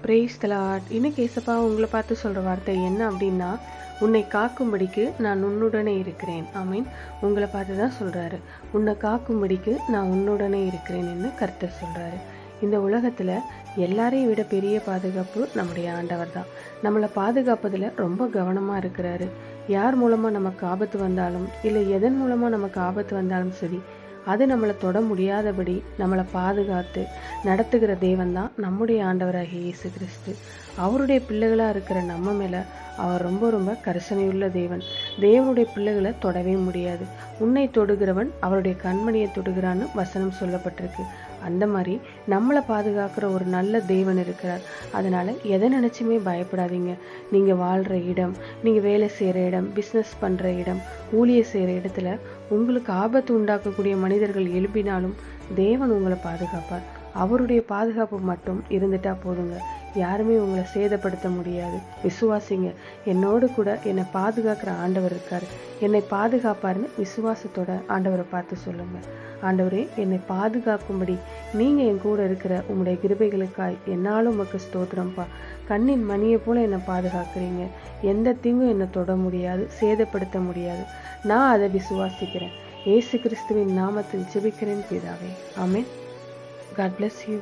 Praise the Lord. இன்னைக்கு ஏசப்பா உங்களை பார்த்து சொல்கிற வார்த்தை என்ன அப்படின்னா, உன்னை காக்கும்படிக்கு நான் உன்னுடனே இருக்கிறேன். ஆமீன். உங்களை பார்த்து தான் சொல்கிறாரு, உன்னை காக்கும்படிக்கு நான் உன்னுடனே இருக்கிறேன் என்று கர்த்தர் சொல்கிறாரு. இந்த உலகத்தில் எல்லாரையும் விட பெரிய பாதுகாப்பு நம்முடைய ஆண்டவர் தான். நம்மளை பாதுகாப்பதில் ரொம்ப கவனமாக இருக்கிறாரு. யார் மூலமாக நமக்கு ஆபத்து வந்தாலும் இல்லை எதன் மூலமாக நமக்கு ஆபத்து வந்தாலும் சரி, அது நம்மளை தொட முடியாதபடி நம்மளை பாதுகாத்து நடத்துகிற தேவன் தான் நம்முடைய ஆண்டவராகிய இயேசு கிறிஸ்து. அவருடைய பிள்ளைகளாக இருக்கிற நம்ம மேலே அவர் ரொம்ப ரொம்ப கரிசனையுள்ள தேவன். தேவனுடைய பிள்ளைகளை தொடவே முடியாது. உன்னை தொடுகிறவன் அவருடைய கண்மணியை தொடுகிறான்னு வசனம் சொல்லப்பட்டிருக்கு. அந்த மாதிரி நம்மளை பாதுகாக்கிற ஒரு நல்ல தேவன் இருக்கிறார். அதனால எதை நினைச்சுமே பயப்படாதீங்க. நீங்க வாழ்ற இடம், நீங்க வேலை செய்யற இடம், பிஸ்னஸ் பண்ற இடம், ஊழிய செய்யற இடத்துல உங்களுக்கு ஆபத்து உண்டாக்கக்கூடிய மனிதர்கள் எழுப்பினாலும் தேவன் உங்களை பாதுகாப்பார். அவருடைய பாதுகாப்பு மட்டும் இருந்துட்டா போதுங்க. யாருமே உங்களை சேதப்படுத்த முடியாது. விசுவாசிங்க. என்னோடு கூட என்னை பாதுகாக்கிற ஆண்டவர் இருக்காரு, என்னை பாதுகாப்பாருன்னு விசுவாசத்தோட ஆண்டவரை பார்த்து சொல்லுங்க. ஆண்டவரே, என்னை பாதுகாக்கும்படி நீங்க என் கூட இருக்கிற உங்களுடைய கிருபைகளுக்காய் என்னாலும் உமக்கு ஸ்தோத்திரம்ப்பா. கண்ணின் மணியை போல என்னை பாதுகாக்கிறீங்க. எந்த தீங்கும் என்னை தொட முடியாது, சேதப்படுத்த முடியாது. நான் அதை விசுவாசிக்கிறேன். இயேசு கிறிஸ்துவின் நாமத்தில் ஜெபிக்கிறேன் பிதாவே. ஆமென். God bless you.